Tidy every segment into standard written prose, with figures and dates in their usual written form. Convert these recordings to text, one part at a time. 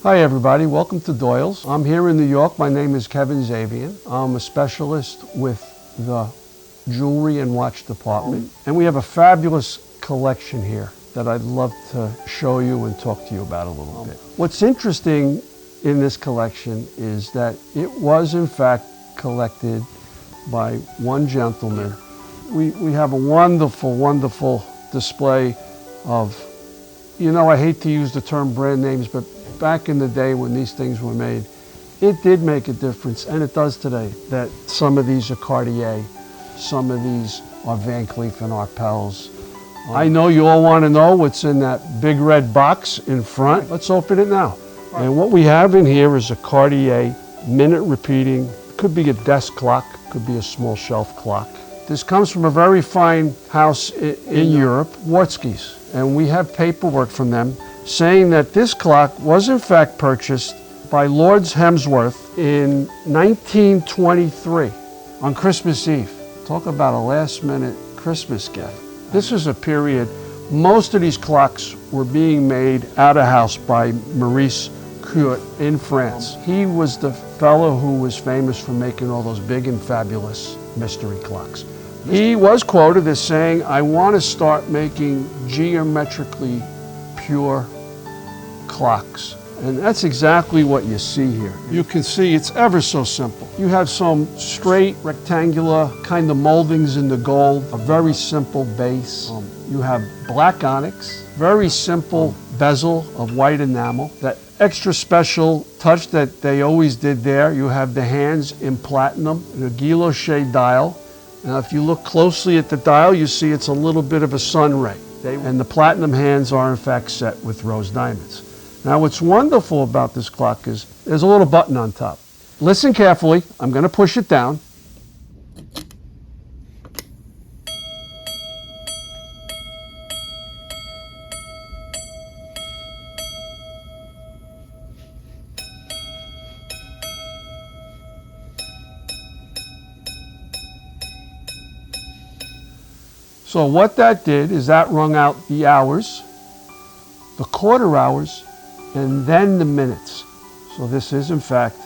Hi everybody, welcome to Doyle's. I'm here in New York. My name is Kevin Zavian. I'm a specialist with the jewelry and watch department. And we have a fabulous collection here that I'd love to show you and talk to you about a little bit. What's interesting in this collection is that it was in fact collected by one gentleman. We have a wonderful, wonderful display of, I hate to use the term brand names, but back in the day when these things were made, it did make a difference, and it does today, that some of these are Cartier, some of these are Van Cleef and Arpels. I know you all want to know what's in that big red box in front. Let's open it now. And what we have in here is a Cartier minute repeating, could be a desk clock, could be a small shelf clock. This comes from a very fine house in Europe, Wartski's, and we have paperwork from them saying that this clock was in fact purchased by Lords Hemsworth in 1923 on Christmas Eve. Talk about a last minute Christmas gift. This is a period, most of these clocks were being made out of house by Maurice Curet in France. He was the fellow who was famous for making all those big and fabulous mystery clocks. He was quoted as saying, "I want to start making geometrically pure clocks." And that's exactly what you see here. You can see it's ever so simple. You have some straight rectangular kind of moldings in the gold, a very simple base. You have black onyx, very simple bezel of white enamel. That extra special touch that they always did there, you have the hands in platinum, and a guilloche dial. Now if you look closely at the dial, you see it's a little bit of a sun ray. And the platinum hands are in fact set with rose diamonds. Now what's wonderful about this clock is there's a little button on top. Listen carefully, I'm going to push it down. So what that did is that rung out the hours, the quarter hours, and then the minutes. So this is in fact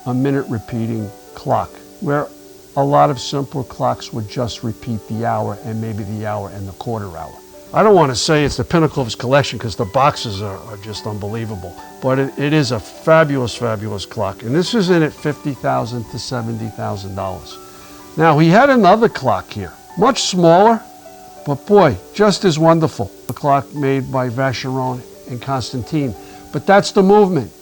a minute repeating clock, where a lot of simpler clocks would just repeat the hour and maybe the hour and the quarter hour. I don't want to say it's the pinnacle of his collection because the boxes are just unbelievable, but it is a fabulous, fabulous clock. And this is in at $50,000 to $70,000. Now he had another clock here, much smaller, but boy, just as wonderful. A clock made by Vacheron and Constantine. But that's the movement.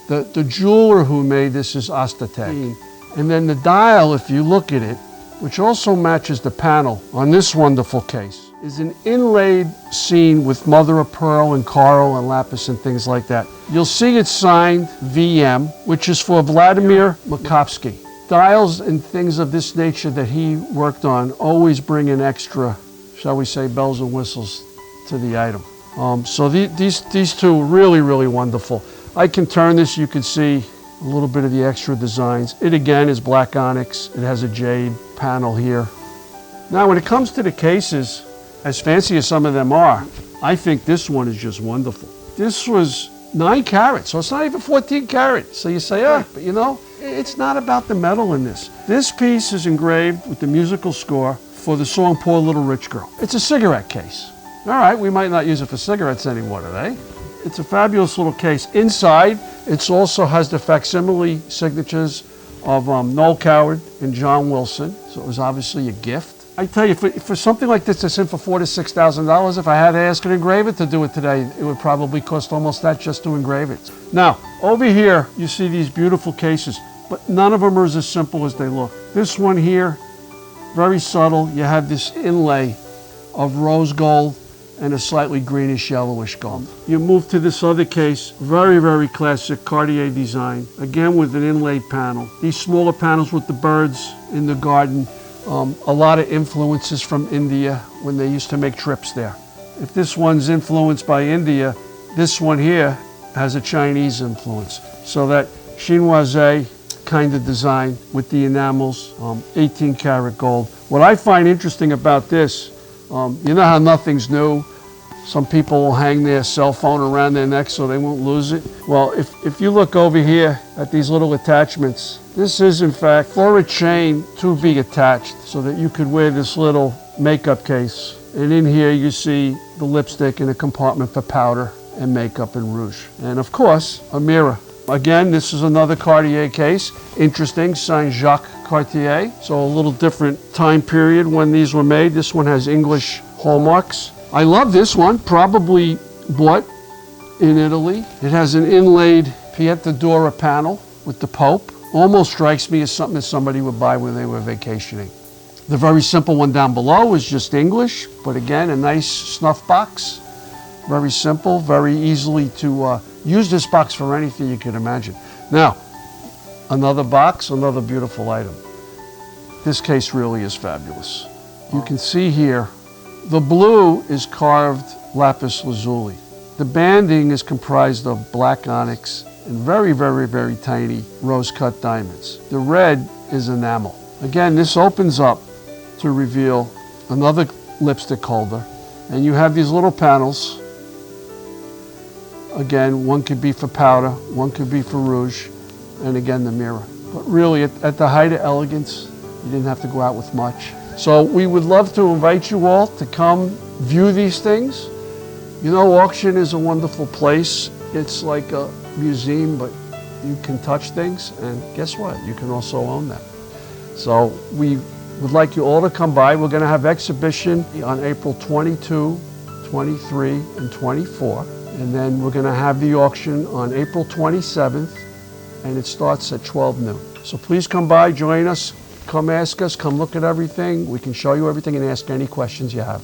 The jeweler who made this is Ostatek. And then the dial, if you look at it, which also matches the panel on this wonderful case, is an inlaid scene with mother of pearl and coral and lapis and things like that. You'll see it's signed VM, which is for Vladimir Makovsky. Dials and things of this nature that he worked on always bring an extra, shall we say, bells and whistles to the item. So these two are really, really wonderful. I can turn this, you can see a little bit of the extra designs. It again is black onyx. It has a jade panel here. Now when it comes to the cases, as fancy as some of them are, I think this one is just wonderful. This was 9 carat, so it's not even 14 carat. So you say, but it's not about the metal in this. This piece is engraved with the musical score for the song Poor Little Rich Girl. It's a cigarette case. All right, we might not use it for cigarettes anymore today. It's a fabulous little case. Inside, it also has the facsimile signatures of Noel Coward and John Wilson, so it was obviously a gift. I tell you, for something like this that's in for $4,000 to $6,000, if I had to ask an engraver to do it today, it would probably cost almost that just to engrave it. Now, over here, you see these beautiful cases, but none of them are as simple as they look. This one here, very subtle. You have this inlay of rose gold and a slightly greenish yellowish gold. You move to this other case, very, very classic Cartier design, again with an inlaid panel. These smaller panels with the birds in the garden, a lot of influences from India when they used to make trips there. If this one's influenced by India, this one here has a Chinese influence. So that chinoise kind of design with the enamels, 18 karat gold. What I find interesting about this, you know how nothing's new, Some people will hang their cell phone around their neck so they won't lose it. Well, if you look over here at these little attachments, this is in fact for a chain to be attached so that you could wear this little makeup case. And in here you see the lipstick in a compartment for powder and makeup and rouge. And of course, a mirror. Again, this is another Cartier case. Interesting, Saint-Jacques Cartier. So a little different time period when these were made. This one has English hallmarks. I love this one, probably bought in Italy. It has an inlaid Pietà panel with the Pope. Almost strikes me as something that somebody would buy when they were vacationing. The very simple one down below is just English, but again, a nice snuff box. Very simple, very easily to use this box for anything you can imagine. Now, another box, another beautiful item. This case really is fabulous. You can see here, the blue is carved lapis lazuli. The banding is comprised of black onyx and very, very, very tiny rose-cut diamonds. The red is enamel. Again, this opens up to reveal another lipstick holder, and you have these little panels. Again, one could be for powder, one could be for rouge, and again, the mirror. But really, at the height of elegance, you didn't have to go out with much. So we would love to invite you all to come view these things. You know, auction is a wonderful place. It's like a museum, but you can touch things, and guess what? You can also own them. So we would like you all to come by. We're going to have exhibition on April 22, 23, and 24. And then we're going to have the auction on April 27th, and it starts at 12 noon. So please come by, join us, come ask us, come look at everything. We can show you everything and ask any questions you have.